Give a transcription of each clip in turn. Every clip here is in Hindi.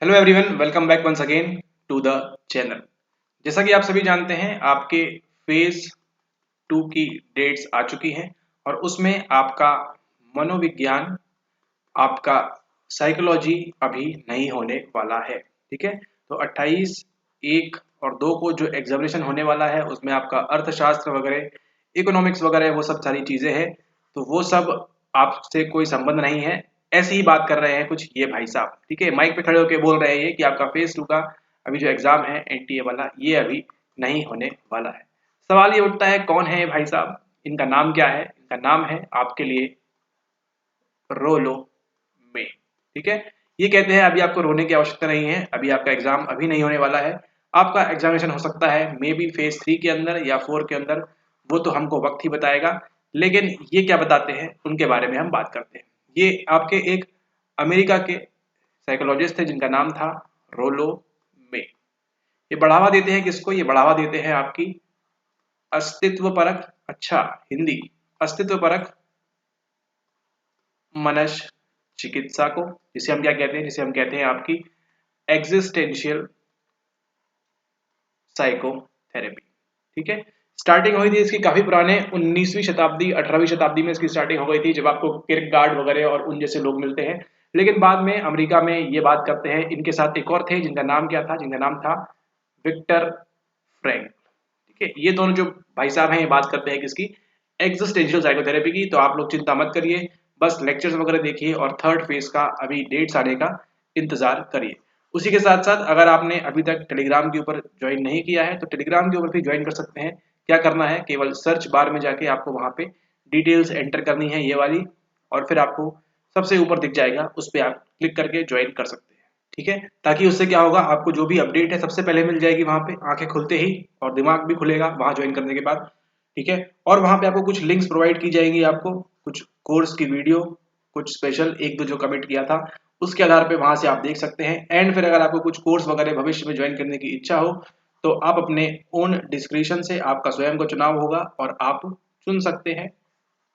Hello everyone, welcome back once again to the channel. जैसा कि आप सभी जानते हैं, आपके फेज 2 की डेट्स आ चुकी हैं और उसमें आपका मनोविज्ञान, आपका साइकोलॉजी अभी नहीं होने वाला है। ठीक है, तो 28, 1 और 2 को जो एग्जामिनेशन होने वाला है उसमें आपका अर्थशास्त्र वगैरह, इकोनॉमिक्स वगैरह वो सब सारी चीज़ें हैं। तो वो सब आपसे कोई संबंध नहीं है। ऐसी ही बात कर रहे हैं कुछ ये भाई साहब। ठीक है, माइक पे खड़े होकर बोल रहे हैं ये कि आपका फेज 2 का अभी जो एग्जाम है एनटीए वाला, ये अभी नहीं होने वाला है। सवाल ये उठता है, कौन है ये भाई साहब, इनका नाम क्या है? इनका नाम है आपके लिए रोलो में। ठीक है, ये कहते हैं अभी आपको रोने की आवश्यकता नहीं है, अभी आपका एग्जाम अभी नहीं होने वाला है। आपका एग्जामिनेशन हो सकता है मे बी फेज 3 के अंदर या 4 के अंदर, वो तो हमको वक्त ही बताएगा। लेकिन ये क्या बताते हैं उनके बारे में हम बात करते हैं। ये आपके एक अमेरिका के साइकोलॉजिस्ट थे जिनका नाम था रोलो में। ये बढ़ावा देते हैं किसको? ये बढ़ावा देते हैं आपकी अस्तित्वपरक, अच्छा हिंदी, अस्तित्वपरक मनस चिकित्सा को, जिसे हम क्या कहते हैं, जिसे हम कहते हैं आपकी एग्जिस्टेंशियल साइकोथेरेपी। ठीक है, स्टार्टिंग हुई थी इसकी काफी पुराने 19वीं शताब्दी 18वीं शताब्दी में इसकी स्टार्टिंग हो गई थी, जब आपको किरकगार्ड वगैरह और उन जैसे लोग मिलते हैं। लेकिन बाद में अमेरिका में ये बात करते हैं, इनके साथ एक और थे जिनका नाम क्या था, जिनका नाम था विक्टर फ्रैंक। ठीक है, ये दोनों जो भाई साहब हैं ये बात करते हैं किसकी? एग्जिस्टेंशियल साइकोथेरेपी की। तो आप लोग चिंता मत करिए, बस लेक्चर्स वगैरह देखिए और थर्ड फेज का अभी डेट्स आने का इंतजार करिए। उसी के साथ साथ अगर आपने अभी तक टेलीग्राम के ऊपर ज्वाइन नहीं किया है तो टेलीग्राम के ऊपर भी ज्वाइन कर सकते हैं। क्या करना है, केवल सर्च बार में जाके आपको वहां पे डिटेल्स एंटर करनी है ये वाली, और फिर आपको सबसे ऊपर दिख जाएगा, उस पर आप क्लिक करके ज्वाइन कर सकते हैं। ठीक है, ताकि उससे क्या होगा, आपको जो भी अपडेट है सबसे पहले मिल जाएगी वहां पे, आंखें खुलते ही, और दिमाग भी खुलेगा वहां ज्वाइन करने के बाद। ठीक है, और वहां पे आपको कुछ लिंक्स प्रोवाइड की जाएंगी, आपको कुछ कोर्स की वीडियो, कुछ स्पेशल एक दो जो कमेंट किया था उसके आधार पे वहां से आप देख सकते हैं। एंड फिर अगर आपको कुछ कोर्स वगैरह भविष्य में ज्वाइन करने की इच्छा हो तो आप अपने ओन डिस्क्रिप्शन से, आपका स्वयं का चुनाव होगा और आप चुन सकते हैं।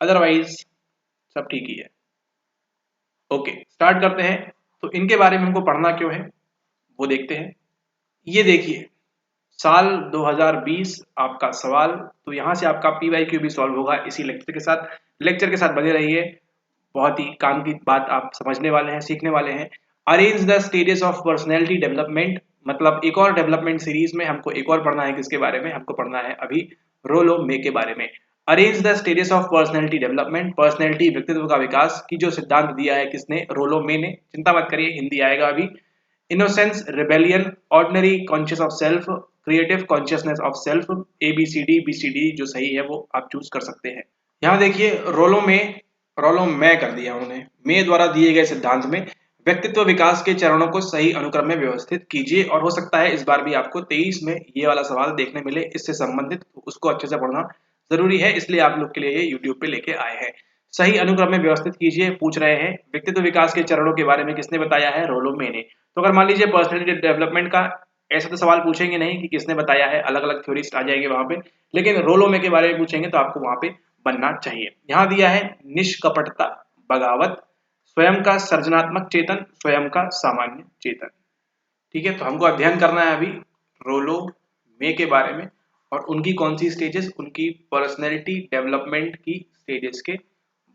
अदरवाइज सब ठीक ही है। ओके, स्टार्ट करते हैं। तो इनके बारे में हमको पढ़ना क्यों है वो देखते हैं। ये देखिए, साल 2020 आपका सवाल, तो यहाँ से आपका पीवाईक्यू भी सॉल्व होगा इसी लेक्चर के साथ। लेक्चर के साथ बने रहिए, बहुत ही काम की बात आप समझने वाले हैं, सीखने वाले हैं। Arrange the stages of personality development, मतलब एक और डेवलपमेंट सीरीज में हमको एक और पढ़ना है। किसके बारे में हमको पढ़ना है? अभी रोलो मे के बारे में। Arrange the stages of personality development, personality व्यक्तित्व का विकास की जो सिद्धांत दिया है किसने? रोलो मे ने। चिंता मत करिए, हिंदी आएगा अभी। Innocence, rebellion, ordinary conscious of self, creative consciousness of self, ABCD BCD जो सही है वो आप चूज कर सकते हैं। यहाँ देखिए, रोलो में कर दिया उन्होंने। मे द्वारा दिए गए सिद्धांत में व्यक्तित्व विकास के चरणों को सही अनुक्रम में व्यवस्थित कीजिए। और हो सकता है इस बार भी आपको 23 में ये वाला सवाल देखने मिले इससे संबंधित, तो उसको अच्छे से पढ़ना जरूरी है, इसलिए आप लोग के लिए ये यूट्यूब पे लेके आए हैं। सही अनुक्रम में व्यवस्थित कीजिए पूछ रहे हैं। व्यक्तित्व विकास के चरणों के बारे में किसने बताया है? रोलो मे ने। तो अगर मान लीजिए पर्सनैलिटी डेवलपमेंट का ऐसा तो सवाल पूछेंगे नहीं कि किसने बताया है, अलग अलग थ्योरिस्ट आ जाएंगे वहां पे, लेकिन रोलो मे के बारे में पूछेंगे तो आपको वहां पे बनना चाहिए। यहाँ दिया है निष्कपटता, बगावत, स्वयं का सृजनात्मक चेतन, स्वयं का सामान्य चेतन। ठीक है, तो हमको अध्ययन करना है अभी रोलो मे के बारे में, और उनकी कौन सी स्टेजेस, उनकी पर्सनैलिटी डेवलपमेंट की स्टेजेस के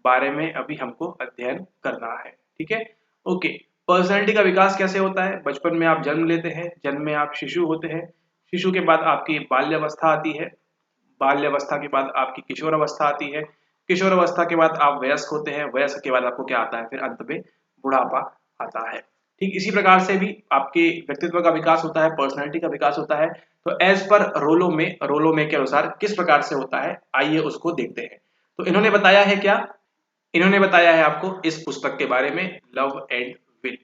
बारे में अभी हमको अध्ययन करना है। ठीक है, ओके। पर्सनैलिटी का विकास कैसे होता है? बचपन में आप जन्म लेते हैं, जन्म में आप शिशु होते हैं, शिशु के बाद आपकी बाल्यावस्था आती है, बाल्यावस्था के बाद आपकी किशोर अवस्था आती है, किशोर अवस्था के बाद आप वयस्क होते हैं, वयस्क के बाद आपको क्या आता है? फिर अंत में बुढ़ापा आता है। ठीक इसी प्रकार से भी आपके व्यक्तित्व का विकास होता है, पर्सनैलिटी का विकास होता है। तो एज पर रोलो में के अनुसार किस प्रकार से होता है, आइए उसको देखते हैं। तो इन्होंने बताया है क्या? इन्होंने बताया है आपको इस पुस्तक के बारे में, लव एंड विल।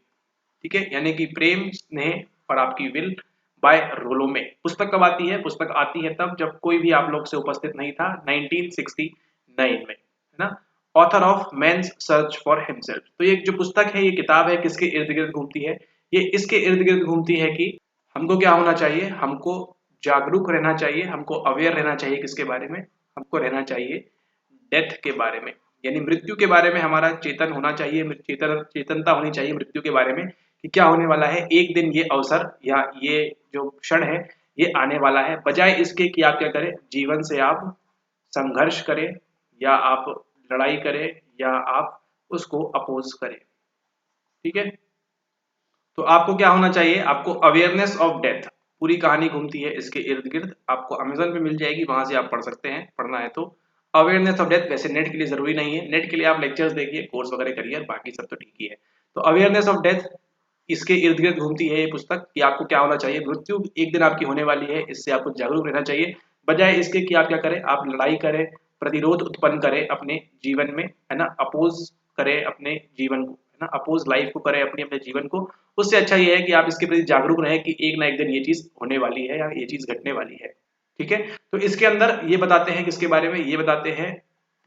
ठीक है, यानी कि प्रेम, स्नेह और आपकी विल बाय रोलो में। पुस्तक कब आती है? पुस्तक आती है तब जब कोई भी आप लोग से उपस्थित नहीं था, 1969 में, है ना। Author of man's search for himself. तो ये जो पुस्तक है, ये किताब है, किसके इर्द गिर्द घूमती है? ये इसके इर्द गिर्द घूमती है कि हमको क्या होना चाहिए, हमको जागरूक रहना चाहिए, हमको अवेयर रहना चाहिए। किसके बारे में? हमको रहना चाहिए डेथ के बारे में, यानी मृत्यु के बारे में हमारा चेतन होना चाहिए, चेतनता होनी चाहिए मृत्यु के बारे में, कि क्या होने वाला है, एक दिन ये अवसर या ये जो क्षण है ये आने वाला है, बजाय इसके कि आप क्या करें, जीवन से आप संघर्ष करें या आप लड़ाई करें या आप उसको अपोज करें। ठीक है, तो आपको क्या होना चाहिए, आपको अवेयरनेस ऑफ डेथ, पूरी कहानी घूमती है इसके इर्द गिर्द, आपको अमेजन पे मिल जाएगी, वहां से आप पढ़ सकते हैं, पढ़ना है तो। अवेयरनेस ऑफ डेथ वैसे नेट के लिए जरूरी नहीं है, नेट के लिए आप लेक्चर्स देखिए, कोर्स वगैरह करिए, बाकी सब तो ठीक ही है। तो अवेयरनेस ऑफ डेथ, इसके इर्द गिर्द घूमती है ये पुस्तक कि आपको क्या होना चाहिए, मृत्यु एक दिन आपकी होने वाली है, इससे आपको जागरूक रहना चाहिए, बजाय इसके कि आप क्या करें, आप लड़ाई करें, प्रतिरोध उत्पन्न करें अपने जीवन में, है ना, अपोज करें अपने जीवन को, है ना, अपोज लाइफ को करें अपने अपने जीवन को। उससे अच्छा ये है कि आप इसके प्रति जागरूक रहें कि एक ना एक दिन ये चीज होने वाली है या ये चीज घटने वाली है। ठीक है, तो इसके अंदर ये बताते हैं किसके बारे में, ये बताते हैं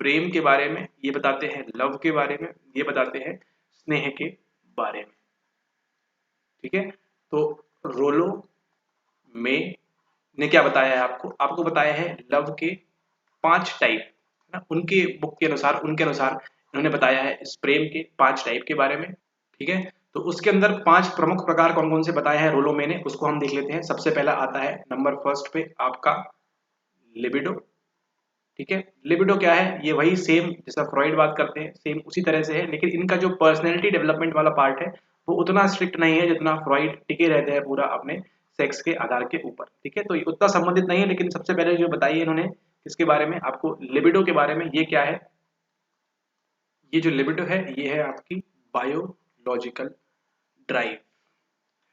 प्रेम के बारे में, ये बताते हैं लव के बारे में, ये बताते हैं स्नेह के बारे में। ठीक है, तो रोलो में ने क्या बताया है आपको, आपको बताया है लव के 5 टाइप, है ना, उनके बुक के अनुसार, उनके अनुसार इन्होंने बताया है इस प्रेम के 5 टाइप के बारे में। ठीक है, तो उसके अंदर 5 प्रमुख प्रकार कौन कौन से बताए हैं रोलो में ने, उसको हम देख लेते हैं। सबसे पहला आता है नंबर फर्स्ट पे आपका लिबिडो। ठीक है, लिबिडो क्या है, ये वही सेम जैसा फ्रॉइड बात करते हैं सेम उसी तरह से है, लेकिन इनका जो पर्सनैलिटी डेवलपमेंट वाला पार्ट है वो उतना स्ट्रिक्ट नहीं है जितना फ्रॉइड टिके रहते हैं पूरा अपने सेक्स के आधार के ऊपर। ठीक है, तो ये उतना संबंधित नहीं है, लेकिन सबसे पहले जो बताई है इन्होंने किसके बारे में, आपको लिबिडो के बारे में। ये क्या है, ये जो लिबिडो है ये है आपकी बायोलॉजिकल ड्राइव, है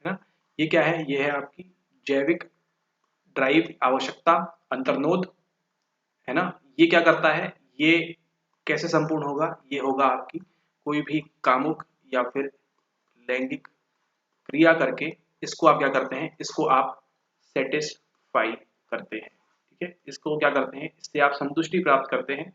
ना, ये क्या है, ये है आपकी जैविक ड्राइव, आवश्यकता, अंतर्नोद, है ना। ये क्या करता है, ये कैसे संपूर्ण होगा, ये होगा आपकी कोई भी कामुक या फिर लैंगिक क्रिया करके इसको आप क्या करते हैं, इसको आप सेटिस्फाई करते हैं। ठीक है, इसको क्या करते हैं, इससे आप संतुष्टि प्राप्त करते हैं।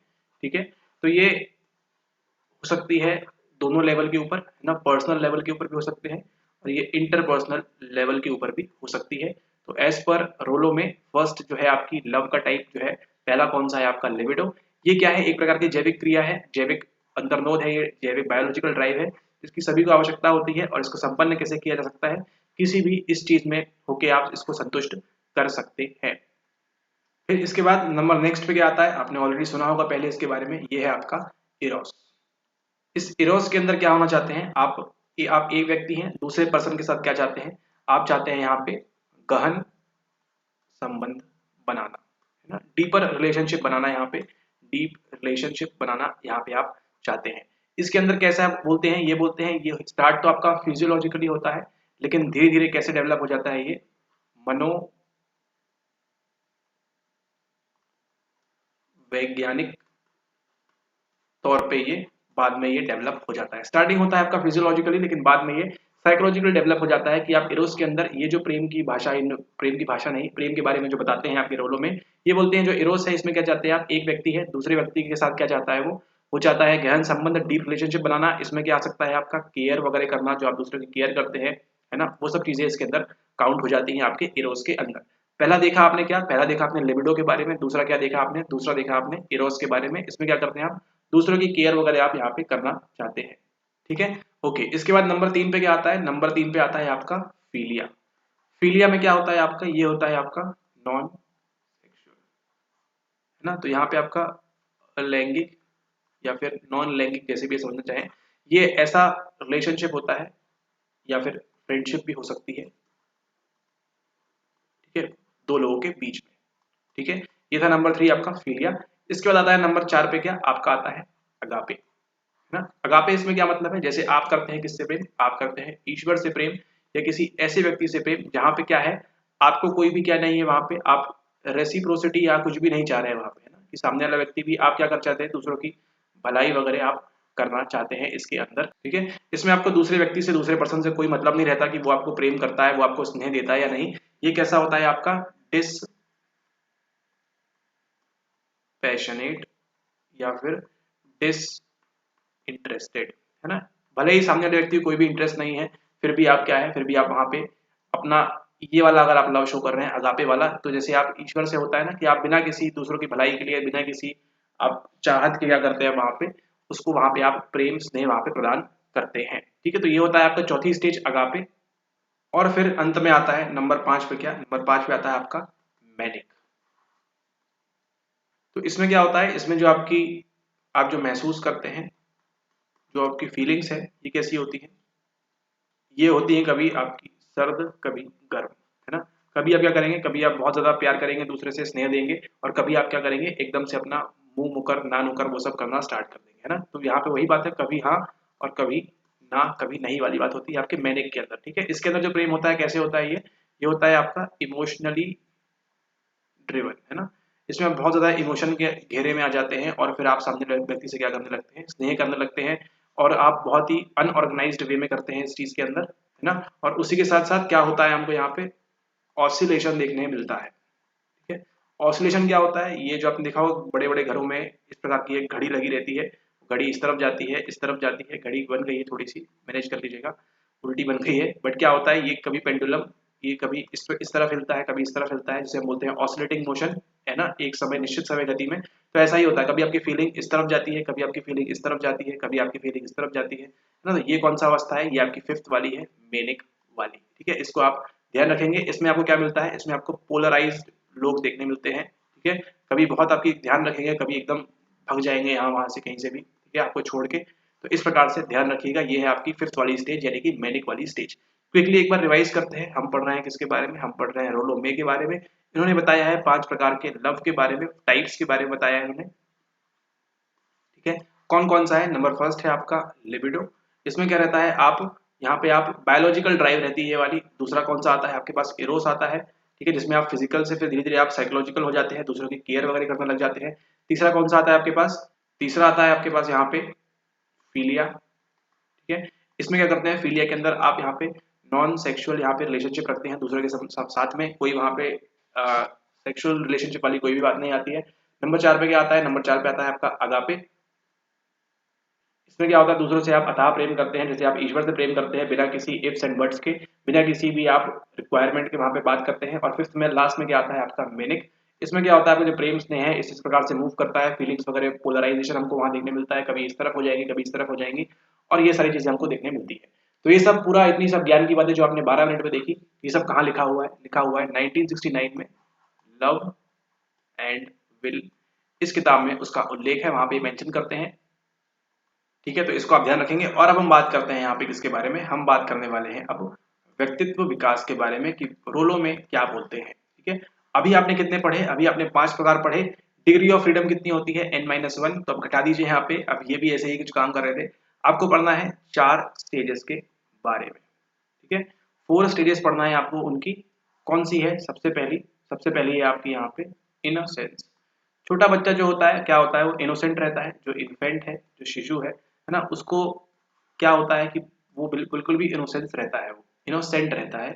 ठीक है, तो ये हो सकती है दोनों लेवल के ऊपर, है ना, पर्सनल लेवल के ऊपर भी हो सकते हैं और ये इंटरपर्सनल लेवल के ऊपर भी हो सकती है। तो एज पर रोलो में फर्स्ट जो है आपकी लव का टाइप जो है, पहला कौन सा है आपका लिबिडो। ये क्या है, एक प्रकार की जैविक क्रिया है, जैविक अंतर्नोद है, ये जैविक बायोलॉजिकल ड्राइव है, इसकी सभी को आवश्यकता होती है और इसको संपन्न कैसे किया जा सकता है, किसी भी इस चीज में होके आप इसको संतुष्ट कर सकते हैं। फिर इसके बाद नंबर नेक्स्ट पे क्या आता है, आपने ऑलरेडी सुना होगा पहले इसके बारे में, ये है आपका इरोस। इस इरोस के अंदर क्या होना चाहते हैं आप एक व्यक्ति हैं, दूसरे पर्सन के साथ क्या चाहते हैं, आप चाहते हैं यहाँ पे गहन संबंध बनाना, है ना, डीपर रिलेशनशिप बनाना, यहाँ पे डीप रिलेशनशिप बनाना यहाँ पे आप चाहते हैं। इसके अंदर कैसा बोलते हैं, ये बोलते हैं ये स्टार्ट तो आपका फिजियोलॉजिकली होता है, लेकिन धीरे धीरे कैसे डेवलप हो जाता है, ये मनोवैज्ञानिक तौर पे ये बाद में ये डेवलप हो जाता है। स्टार्टिंग होता है आपका फिजियोलॉजिकली, लेकिन बाद में ये साइकोलॉजिकली डेवलप हो जाता है कि आप इरोस के अंदर ये जो प्रेम की भाषा, प्रेम की भाषा नहीं, प्रेम के बारे में जो बताते हैं आपके रोलों में, ये बोलते हैं जो इरोस है इसमें क्या चाहते हैं आप, एक व्यक्ति है दूसरे व्यक्ति के साथ क्या चाहता है वो चाहता है गहन संबंध, डीप रिलेशनशिप बनाना। इसमें क्या आ सकता है आपका केयर वगैरह करना, जो आप दूसरे की केयर करते हैं, है ना, वो सब चीजें इसके अंदर काउंट हो जाती हैं आपके इरोस के अंदर। पहला देखा आपने क्या, पहला देखा आपने लिबिडो के बारे में, दूसरा क्या देखा आपने, दूसरा देखा आपने इरोस के बारे में। इसमें क्या करते हैं आप, दूसरों की केयर वगैरह आप यहाँ पे करना चाहते हैं। ठीक है, ओके। इसके बाद नंबर 3 पे क्या आता है, नंबर 3 पे आता है आपका फीलिया। फीलिया में क्या होता है आपका, ये होता है आपका नॉन सेक्सुअल, है ना, तो यहाँ पे आपका लैंगिक या फिर नॉन लैंगिक जैसे भी समझना चाहें, ये ऐसा रिलेशनशिप होता है या फिर फ्रेंडशिप भी हो सकती है, ठीक है, दो लोगों के बीच में। ठीक है, ये था नंबर 3 आपका फीलिया। इसके बाद आता है नंबर 4 पे क्या आपका आता है अगापे, है ना। अगापे इसमें क्या मतलब है, जैसे आप करते हैं किससे प्रेम, आप करते हैं ईश्वर से प्रेम या किसी ऐसे व्यक्ति से प्रेम जहां पे क्या है, आपको कोई भी क्या नहीं है वहां पे, आप रेसिप्रोसिटी या कुछ भी नहीं चाह रहे हैं वहां पे, है ना, कि सामने वाला व्यक्ति भी आप क्या कर चाहते हैं, दूसरों की भलाई वगैरह आप करना चाहते हैं इसके अंदर। ठीक है, इसमें आपको दूसरे व्यक्ति से, दूसरे पर्सन से कोई मतलब नहीं रहता कि वो आपको प्रेम करता है, वो आपको स्नेह देता है या नहीं। ये कैसा होता है आपका डिसपैशनेट या फिर डिस इंटरेस्टेड, है ना, भले ही सामने वाले व्यक्ति को कोई भी इंटरेस्ट नहीं है, फिर भी आप क्या है, फिर भी आप वहां पे अपना ये वाला अगर आप लव शो कर रहे हैं अगापे वाला, तो जैसे आप ईश्वर से होता है ना कि आप बिना किसी दूसरों की भलाई के लिए, बिना किसी आप चाहत के क्या करते हैं वहां पे, उसको वहां पे आप प्रेम स्नेह वहां पे प्रदान करते हैं। ठीक है, तो ये होता है आपका चौथी स्टेज अगापे। और फिर अंत में आता है नंबर 5 पे, क्या नंबर 5 पे आता है आपका मैनिक। तो इसमें क्या होता है, इसमें जो आप जो महसूस करते हैं, जो आपकी फीलिंग्स है, ये कैसी होती है, ये होती है कभी आपकी सर्द कभी गर्म, है ना। कभी आप क्या करेंगे, कभी आप बहुत ज्यादा प्यार करेंगे, दूसरे से स्नेह देंगे, और कभी आप क्या करेंगे, एकदम से अपना मुंह मुकर ना नुकर वो सब करना स्टार्ट कर देंगे, है ना। तो यहाँ पे वही बात है, कभी हाँ और कभी ना कभी नहीं वाली बात होती है आपके मैनिक के अंदर। ठीक है, इसके अंदर जो प्रेम होता है कैसे होता है, ये होता है आपका इमोशनली ड्रिवन, है ना। इसमें आप बहुत ज्यादा इमोशन के घेरे में आ जाते हैं और फिर आप सामने वाले व्यक्ति से क्या करने लगते हैं, स्नेह करने लगते हैं, और आप बहुत ही अनऑर्गेनाइज्ड वे में करते हैं इस चीज के अंदर, है ना। और उसी के साथ साथ क्या होता है, हमको यहाँ पे ऑसिलेशन देखने मिलता है। ठीक है, ऑसिलेशन क्या होता है, ये जो आपने देखा होगा बड़े बड़े घरों में इस प्रकार की एक घड़ी लगी रहती है, घड़ी इस तरफ जाती है, इस तरफ जाती है, घड़ी बन गई है, थोड़ी सी मैनेज कर लीजिएगा, उल्टी बन गई है, बट क्या होता है, ये कभी पेंडुलम, ये कभी इस तरफ हिलता है, कभी इस तरफ हिलता है, जिसे हम बोलते हैं ऑसिलेटिंग मोशन, है ना, एक समय निश्चित समय गति में। तो ऐसा ही होता है, कभी आपकी फीलिंग इस तरफ जाती है, कभी आपकी फीलिंग इस तरफ जाती है, कभी आपकी फीलिंग इस तरफ जाती है ना। तो ये कौन सा अवस्था है, ये आपकी 5th वाली है, मेनिक वाली। ठीक है, इसको आप ध्यान रखेंगे। इसमें आपको क्या मिलता है, इसमें आपको पोलराइज्ड लोग देखने मिलते हैं। ठीक है, कभी बहुत आपकी ध्यान रखेंगे, कभी एकदम भग जाएंगे यहाँ वहां से कहीं से भी, ठीक है, आपको छोड़ के। तो इस प्रकार से ध्यान रखिएगा, ये है आपकी 5th वाली स्टेज, यानी कि मैनिक वाली स्टेज। क्विकली एक बार रिवाइज करते हैं, हम पढ़ रहे हैं किसके बारे में, हम पढ़ रहे हैं रोलो मे के बारे में। इन्होंने बताया है 5 प्रकार के लव के बारे में, टाइप्स के बारे में बताया है इन्होंने। ठीक है, कौन कौन सा है, नंबर 1 है आपका लिबिडो। इसमें क्या रहता है, आप यहाँ पे आप बायोलॉजिकल ड्राइव रहती है ये वाली। दूसरा कौन सा आता है आपके पास, इरोस आता है। ठीक है, जिसमें आप फिजिकल से फिर धीरे धीरे आप साइकोलॉजिकल हो जाते हैं, दूसरों की केयर वगैरह करने लग जाते हैं। तीसरा कौन सा आता है आपके पास, तीसरा आता है आपके पास यहाँ पे फीलिया। ठीक है, इसमें क्या करते हैं, फीलिया के अंदर आप यहाँ पे नॉन सेक्सुअल यहाँ पे रिलेशनशिप रखते हैं दूसरे के साथ में, कोई वहाँ पे सेक्सुअल रिलेशनशिप वाली कोई भी बात नहीं आती है। नंबर 4 पे क्या आता है, नंबर 4 पे आता है आपका अगापे। इसमें क्या होता है, दूसरों से आप अथाह प्रेम करते हैं, जैसे आप ईश्वर से प्रेम करते हैं, बिना किसी इफ्स एंड बट्स के, बिना किसी भी आप रिक्वायरमेंट के वहां पे बात करते हैं। और 5th में लास्ट में क्या आता है आपका मेनिक। इसमें क्या होता है, आपका जो प्रेम स्नेह है इस प्रकार से मूव करता है, फीलिंग्स वगैरह पोलराइजेशन हमको वहां देखने मिलता है, कभी इस तरफ हो जाएगी, कभी इस तरफ हो जाएंगी, और ये सारी चीजें हमको देखने मिलती है। तो ये सब पूरा इतनी सब ज्ञान की बातें जो आपने 12 मिनट में देखी, ये सब कहाँ लिखा हुआ है, लिखा हुआ है 1969 में लव एंड विल, इस किताब में उसका उल्लेख है, वहां पे मेंशन करते हैं। ठीक है, तो इसको आप ध्यान रखेंगे। और अब हम बात करते हैं यहाँ पे किसके बारे में, हम बात करने वाले हैं अब व्यक्तित्व विकास के बारे में, कि रोलो में क्या बोलते हैं। ठीक है, अभी आपने कितने पढ़े, अभी आपने 5 प्रकार पढ़े। डिग्री ऑफ फ्रीडम कितनी होती है, n-1, तो अब घटा दीजिए यहाँ पे। अब ये भी ऐसे ही कुछ काम कर रहे थे, आपको पढ़ना है 4 स्टेजेस के बारे में। ठीक है, 4 स्टेजेस पढ़ना है आपको, उनकी कौन सी है, सबसे पहली है आपकी यहाँ पे इनोसेंस। छोटा बच्चा जो होता है क्या होता है, वो इनोसेंट रहता है, जो इन्फेंट है, जो शिशु है ना, उसको क्या होता है कि वो बिल्कुल भी इनोसेंस रहता है, वो इनोसेंट रहता है।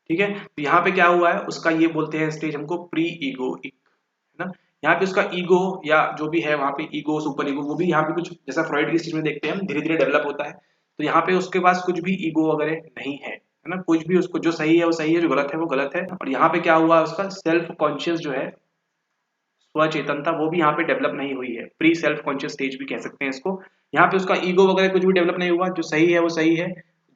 ठीक है, तो यहाँ पे क्या हुआ है, उसका ये बोलते हैं स्टेज हमको प्री ईगोइक, है ना। यहाँ पे उसका ईगो या जो भी है वहाँ पे ईगो सुपर ईगो, वो भी यहाँ पे कुछ जैसा फ्रॉइड की स्टेज में देखते हैं हम, धीरे धीरे डेवलप होता है। तो यहाँ पे उसके पास कुछ भी ईगो वगैरह नहीं है ना, कुछ भी उसको जो सही है वो सही है, जो गलत है वो गलत है। और यहाँ पे क्या हुआ, उसका सेल्फ कॉन्शियस जो है, स्वचेतनता, वो भी यहाँ पे डेवलप नहीं हुई है, प्री सेल्फ कॉन्शियस स्टेज भी कह सकते हैं इसको। यहाँ पे उसका ईगो वगैरह कुछ भी डेवलप नहीं हुआ, जो सही है वो सही है,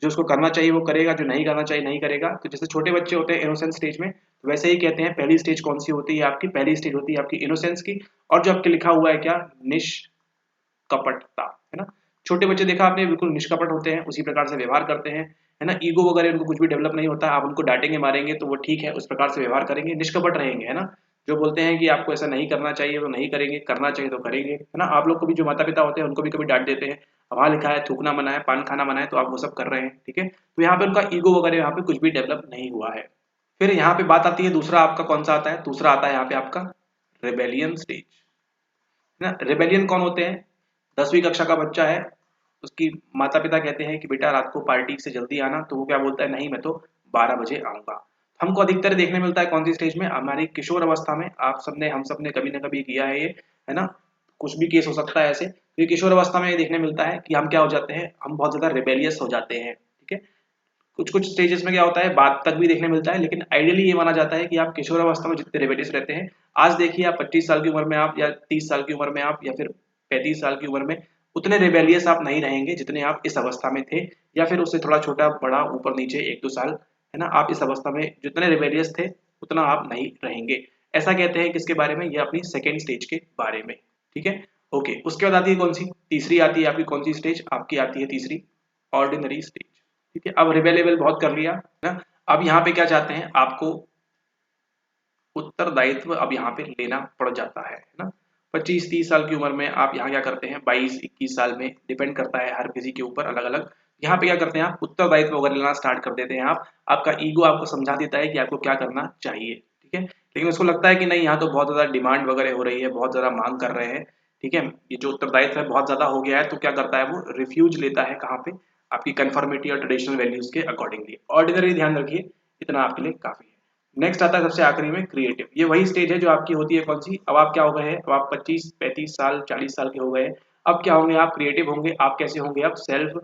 जो उसको करना चाहिए वो करेगा, जो नहीं करना चाहिए नहीं करेगा। तो जैसे छोटे बच्चे होते हैं इनोसेंस स्टेज में, तो वैसे ही कहते हैं पहली स्टेज कौन सी होती है आपकी, पहली स्टेज होती है आपकी इनोसेंस की। और जो आपके लिखा हुआ है क्या, निष्कपटता, है ना। छोटे बच्चे देखा आपने बिल्कुल निष्कपट होते हैं, उसी प्रकार से व्यवहार करते हैं, है ना। ईगो वगैरह उनको कुछ भी डेवलप नहीं होता, आप उनको डांटेंगे मारेंगे तो वो ठीक है, उस प्रकार से व्यवहार करेंगे, निष्कपट रहेंगे, है ना। जो बोलते हैं कि आपको ऐसा नहीं करना चाहिए वो नहीं करेंगे, करना चाहिए तो करेंगे, है ना। आप लोग को भी जो माता पिता होते हैं उनको भी कभी डांट देते हैं, वहां लिखा है थूकना मना है, पान खाना मना है, तो आप वो सब कर रहे हैं। ठीक है, तो यहाँ पे उनका ईगो वगैरह यहाँ पे कुछ भी डेवलप नहीं हुआ है। फिर यहाँ पे बात आती है, दूसरा आपका कौन सा आता है, दूसरा आता है यहाँ पे आपका रेबेलियन स्टेज, है ना। रेबेलियन कौन होते हैं, 10वीं कक्षा का बच्चा है, उसकी माता पिता कहते हैं कि बेटा रात को पार्टी से जल्दी आना, तो वो क्या बोलता है, नहीं मैं तो 12 बजे आऊंगा। हमको अधिकतर देखने मिलता है कौन सी स्टेज में, हमारी किशोर अवस्था में। आप सबने हम सबने कभी ना कभी किया है ये, है ना। कुछ भी केस हो सकता है ऐसे, तो ये किशोर अवस्था में ये देखने मिलता है कि हम क्या हो जाते हैं, हम बहुत ज्यादा रिबेलियस हो जाते हैं। ठीक है, कुछ कुछ स्टेजेस में क्या होता है, बात तक भी देखने मिलता है, लेकिन आइडियली ये माना जाता है कि आप किशोर अवस्था में जितने रिबेलियस रहते हैं, आज देखिए आप 25 साल की उम्र में आप, या 30 साल की उम्र में आप, या फिर 35 साल की उम्र में, उतने रिबेलियस आप नहीं रहेंगे जितने आप इस अवस्था में थे, या फिर उससे थोड़ा छोटा बड़ा ऊपर नीचे 1-2 साल, है ना, आप इस अवस्था में जितने रिबेलियस थे उतना आप नहीं रहेंगे। ऐसा कहते हैं किसके बारे में, ये अपनी सेकेंड स्टेज के बारे में। ठीक है, ओके। उसके बाद आती है कौन सी, तीसरी आती है आपकी कौन सी स्टेज, आपकी आती है तीसरी ऑर्डिनरी स्टेज। ठीक है, अब रिबेलेबल बहुत कर लिया ना, अब यहाँ पे क्या चाहते हैं, आपको उत्तरदायित्व अब यहाँ पे लेना पड़ जाता है ना। 25-30 साल की उम्र में आप यहाँ क्या करते हैं, 22-21 साल में, डिपेंड करता है हर किसी के ऊपर अलग अलग, यहाँ पे क्या करते हैं आप उत्तरदायित्व वगैरह लेना स्टार्ट कर देते हैं। आप, आपका ईगो आपको समझा देता है कि आपको क्या करना चाहिए। ठीक है, लेकिन उसको लगता है कि नहीं, यहाँ तो बहुत ज्यादा डिमांड वगैरह हो रही है, बहुत ज्यादा मांग कर रहे हैं। ठीक है, ये जो उत्तरदायित्व है बहुत ज्यादा हो गया है, तो क्या करता है वो रिफ्यूज लेता है, कहाँ पे, आपकी कन्फर्मिटी और ट्रेडिशनल वैल्यूज के अकॉर्डिंगली। ऑर्डिनरी ध्यान रखिए, इतना आपके लिए काफी है। नेक्स्ट आता है सबसे आखिरी में क्रिएटिव। ये वही स्टेज है जो आपकी होती है कौन सी, अब आप क्या हो गए हैं, अब आप 25-35 साल 40 साल के हो गए हैं, अब क्या होंगे आप, क्रिएटिव होंगे। आप कैसे होंगे, आप सेल्फ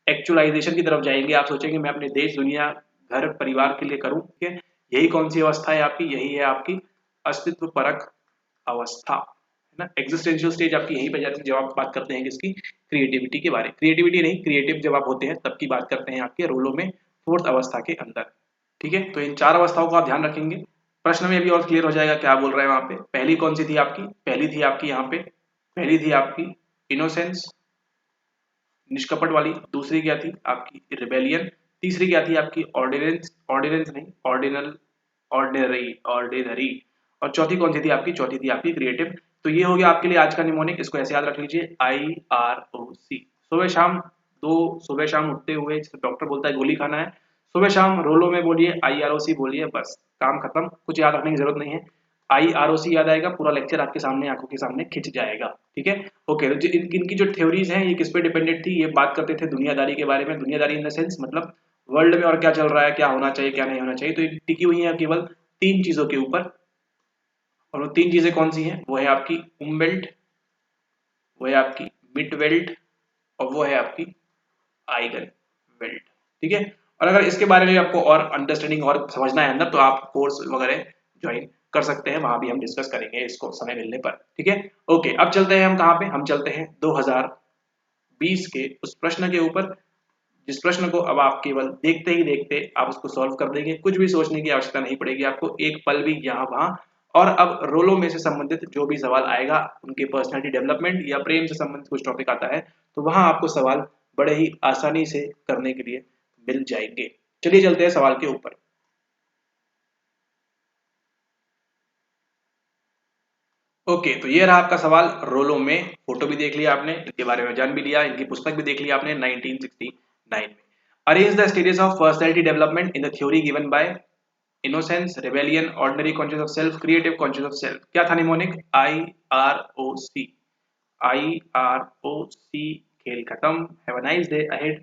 एक्चुअलाइजेशन की तरफ जाएंगे। आप सोचेंगे मैं अपने देश दुनिया घर परिवार के लिए करूं। ठीक है, यही कौन सी अवस्था है आपकी, यही है आपकी अस्तित्व परक अवस्था, है ना। एग्जिस्टेंशियल स्टेज आपकी यही पे जाती है जब आप बात करते हैं किसकी, क्रिएटिविटी के बारे में। क्रिएटिविटी नहीं, क्रिएटिव जब आप होते हैं तब की बात करते हैं आपके रोलों में, फोर्थ अवस्था के अंदर। ठीक है, तो इन 4 अवस्थाओं को आप ध्यान रखेंगे। प्रश्न में अभी और क्लियर हो जाएगा क्या बोल रहा है वहां पे। पहली कौन सी थी आपकी, पहली थी आपकी यहाँ पे, पहली थी आपकी इनोसेंस, निष्कपट वाली। दूसरी क्या थी आपकी रिबेलियन। तीसरी क्या थी आपकी ऑर्डिनेंस, ऑर्डिनेंस नहीं ऑर्डिनल, ऑर्डिनरी, ऑर्डिनरी। और चौथी कौन सी थी आपकी, चौथी थी आपकी क्रिएटिव। तो ये हो गया आपके लिए आज का निमोनिक, इसको ऐसे याद रख लीजिए, IROC। सुबह शाम, दो सुबह शाम उठते हुए डॉक्टर बोलता है गोली खाना है, सुबह शाम रोलो में बोलिए IROC बोलिए, बस काम खत्म, कुछ याद रखने की जरूरत नहीं है। IROC याद आएगा, पूरा लेक्चर आपके सामने आंखों के सामने खिंच जाएगा। ठीक है, ओके। तो इनकी जो थ्योरीज हैं ये किस पे डिपेंडेंट थी, ये बात करते थे दुनियादारी के बारे में। दुनियादारी इन द सेंस मतलब वर्ल्ड में और क्या चल रहा है, क्या होना चाहिए क्या नहीं होना चाहिए। तो ये टिकी हुई है केवल 3 चीजों के ऊपर, और वो 3 चीजें कौन सी हैं, वो है आपकी उमवेल्ट, वो है आपकी मिडवेल्ट, और वो है आपकी आइगन वेल्ट। ठीक है, और अगर इसके बारे में आपको और अंडरस्टैंडिंग और समझना है अंदर, तो आप कोर्स वगैरह ज्वाइन कर सकते हैं, वहां भी हम डिस्कस करेंगे इसको समय मिलने पर। ठीक है, ओके। अब चलते हैं हम कहाँ पे, हम चलते हैं 2020 के उस प्रश्न के ऊपर, जिस प्रश्न को अब आप केवल देखते ही देखते आप उसको सॉल्व कर देंगे, कुछ भी सोचने की आवश्यकता नहीं पड़ेगी आपको, एक पल भी यहाँ वहां। और अब रोलों में से संबंधित जो भी सवाल आएगा, उनके पर्सनालिटी डेवलपमेंट या प्रेम से संबंधित कुछ टॉपिक आता है, तो वहां आपको सवाल बड़े ही आसानी से करने के लिए मिल जाएंगे। चलिए चलते हैं सवाल के ऊपर। ओके, तो ये रहा आपका सवाल रोलो में। फोटो भी देख लिया आपने, इनके बारे में जान भी लिया, इनकी पुस्तक भी देख लिया आपने 1969 में। Arrange the stages of personality development in the theory given by innocence, rebellion, ordinary conscious of self, creative conscious of self. क्या था निमोनिक, IROC। IROC, खेल खत्म, have a nice day ahead.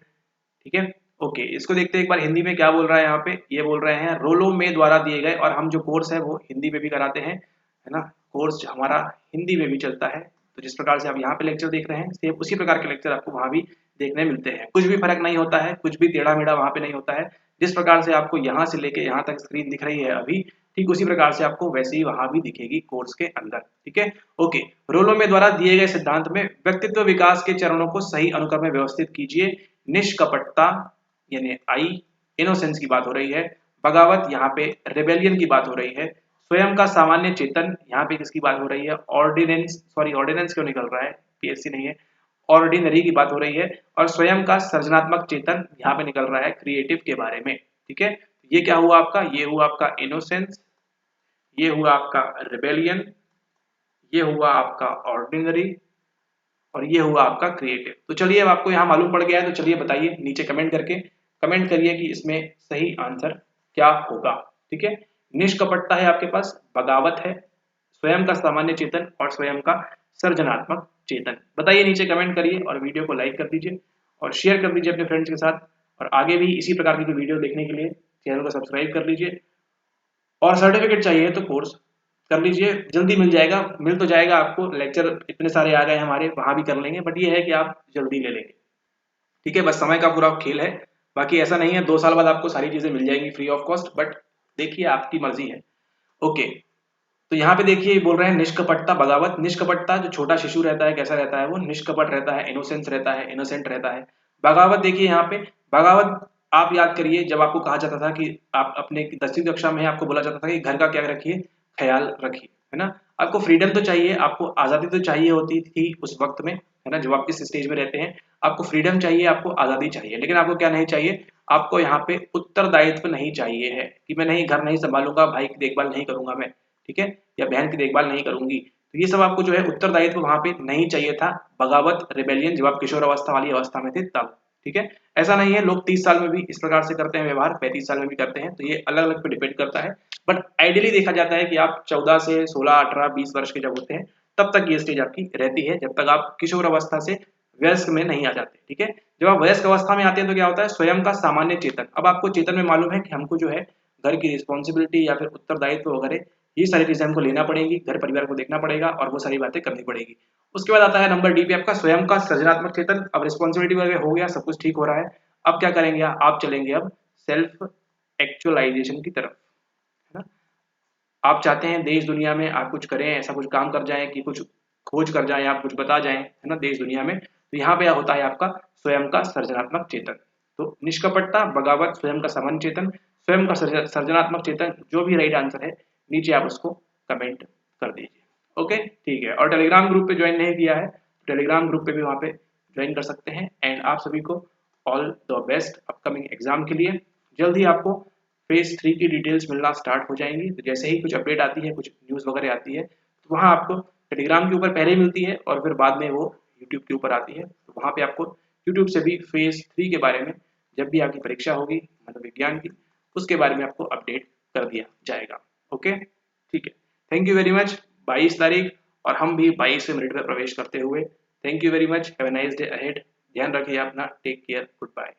ठीक है, ओके। इसको देखते हैं एक बार हिंदी में क्या बोल रहा है यहाँ पे। ये बोल रहे हैं रोलो में द्वारा दिए गए, और हम जो कोर्स है वो हिंदी में भी कराते हैं, है ना। कोर्स हमारा हिंदी में भी चलता है, तो जिस प्रकार से आप यहाँ पे लेक्चर देख रहे हैं, सेम उसी प्रकार के लेक्चर आपको वहाँ भी देखने मिलते हैं। कुछ भी फर्क नहीं होता है, कुछ भी टेढ़ा मेढ़ा वहाँ पे नहीं होता है। जिस प्रकार से आपको यहाँ से लेके यहाँ तक स्क्रीन दिख रही है अभी, ठीक उसी प्रकार से आपको वैसे ही वहां भी दिखेगी कोर्स के अंदर। ठीक है, ओके। रोलो में द्वारा दिए गए सिद्धांत में व्यक्तित्व विकास के चरणों को सही अनुक्रम में व्यवस्थित कीजिए। निष्कपटता यानी इनोसेंस की बात हो रही है, बगावत यहाँ पे रेबेलियन की बात हो रही है, स्वयं का सामान्य चेतन यहाँ पे किसकी बात हो रही है, ऑर्डिनेंस क्यों निकल रहा है, PSC नहीं है, ऑर्डिनरी की बात हो रही है, और स्वयं का सृजनात्मक चेतन यहाँ पे निकल रहा है क्रिएटिव के बारे में। ठीक है, ये क्या हुआ आपका, ये हुआ आपका इनोसेंस, ये हुआ आपका रिबेलियन, ये हुआ आपका ऑर्डिनरी, और ये हुआ आपका क्रिएटिव। तो चलिए अब आपको यहाँ मालूम पड़ गया है, तो चलिए बताइए नीचे कमेंट करके, कमेंट करिए कि इसमें सही आंसर क्या होगा। ठीक है, निष्कपटता है आपके पास, बगावत है, स्वयं का सामान्य चेतन, और स्वयं का सृजनात्मक चेतन। बताइए नीचे कमेंट करिए, और वीडियो को लाइक कर दीजिए और शेयर कर दीजिए अपने फ्रेंड्स के साथ, और आगे भी इसी प्रकार की वीडियो देखने के लिए चैनल को सब्सक्राइब कर लीजिए। और सर्टिफिकेट चाहिए तो कोर्स कर लीजिए, जल्दी मिल जाएगा, मिल तो जाएगा आपको, लेक्चर इतने सारे आ गए हमारे, वहां भी कर लेंगे, बट ये है कि आप जल्दी ले लेंगे। ठीक है, बस समय का पूरा खेल है, बाकी ऐसा नहीं है 2 साल बाद आपको सारी चीजें मिल जाएंगी फ्री ऑफ कॉस्ट, बट देखिए आपकी मर्जी है। ओके, तो यहाँ पे देखिए बोल रहे हैं निष्कपटता बगावत। निष्कपटता जो छोटा शिशु रहता है कैसा रहता है, वो निष्कपट रहता है, इनोसेंस रहता है, इनोसेंट रहता है। बगावत देखिए यहाँ पे, बगावत आप याद करिए जब आपको कहा जाता था कि आप अपने 10वीं कक्षा में आपको बोला जाता था कि घर का क्या रखिए, ख्याल रखिए, है ना। आपको फ्रीडम तो चाहिए, आपको आजादी तो चाहिए होती थी उस वक्त में, है ना, जब आप किस स्टेज में रहते हैं। आपको फ्रीडम चाहिए, आपको आजादी चाहिए, लेकिन आपको क्या नहीं चाहिए, आपको यहाँ पे उत्तरदायित्व नहीं चाहिए है कि मैं नहीं घर नहीं संभालूंगा, भाई की देखभाल नहीं करूंगा मैं, ठीक है, या बहन की देखभाल नहीं करूंगी। तो ये सब आपको जो है उत्तरदायित्व वहां पे नहीं चाहिए था। बगावत रिबेलियन जब आप किशोर अवस्था वाली अवस्था में थे तब, ठीक है। ऐसा नहीं है, लोग 30 साल में भी इस प्रकार से करते हैं व्यवहार, 35 साल में भी करते हैं, तो ये अलग अलग पे डिपेंड करता है। बट आइडियली देखा जाता है कि आप 14 से 16, 18, 20 वर्ष के जब होते हैं तब तक ये स्टेज आपकी रहती है, जब तक आप किशोर अवस्था से वयस्क में नहीं आ जाते, ठीक है। जब आप वयस्क अवस्था में आते हैं तो क्या होता है, स्वयं का सामान्य चेतन। अब आपको चेतन में मालूम है कि हमको जो है घर की रिस्पॉन्सिबिलिटी या फिर उत्तरदायित्व वगैरह ये सारी चीजें हमको लेना पड़ेगी, घर परिवार को देखना पड़ेगा और वो सारी बातें करनी पड़ेगी। उसके बाद आता है नंबर डी पे आपका स्वयं का सृजनात्मक चेतन। अब रिस्पॉन्सिबिलिटी वगैरह हो गया, सब कुछ ठीक हो रहा है, अब क्या करेंगे आप चलेंगे अब सेल्फ एक्चुअलाइजेशन की तरफ, है ना। आप चाहते हैं देश दुनिया में आप कुछ करें, ऐसा कुछ काम कर जाएं कि कुछ खोज कर जाएं, आप कुछ बता जाएं, है ना, देश दुनिया में। तो यहाँ पे होता है आपका स्वयं का सृजनात्मक चेतन। तो निष्कपटता, बगावत, स्वयं का सामान्य चेतन, स्वयं का सृजनात्मक चेतन, जो भी राइट आंसर है नीचे आप उसको कमेंट कर दीजिए। ओके, ठीक है। और टेलीग्राम ग्रुप पे ज्वाइन नहीं किया है, टेलीग्राम ग्रुप पे भी वहाँ पे ज्वाइन कर सकते हैं। एंड आप सभी को all the best upcoming exam के लिए। जल्द ही आपको फेज 3 की डिटेल्स मिलना स्टार्ट हो जाएंगी, तो जैसे ही कुछ अपडेट आती है, कुछ न्यूज़ वगैरह आती है, तो वहाँ आपको टेलीग्राम के ऊपर पहले मिलती है और फिर बाद में वो यूट्यूब के ऊपर आती है। तो वहाँ पे आपको यूट्यूब से भी फेज 3 के बारे में जब भी आपकी परीक्षा होगी मनोविज्ञान की, उसके बारे में आपको अपडेट कर दिया जाएगा। ओके, ठीक है। Thank you very much. 22 तारीख और हम भी 22वें मिनट में प्रवेश करते हुए, thank you very much. Have a nice day ahead. ध्यान रखिए अपना, टेक केयर, गुड बाय।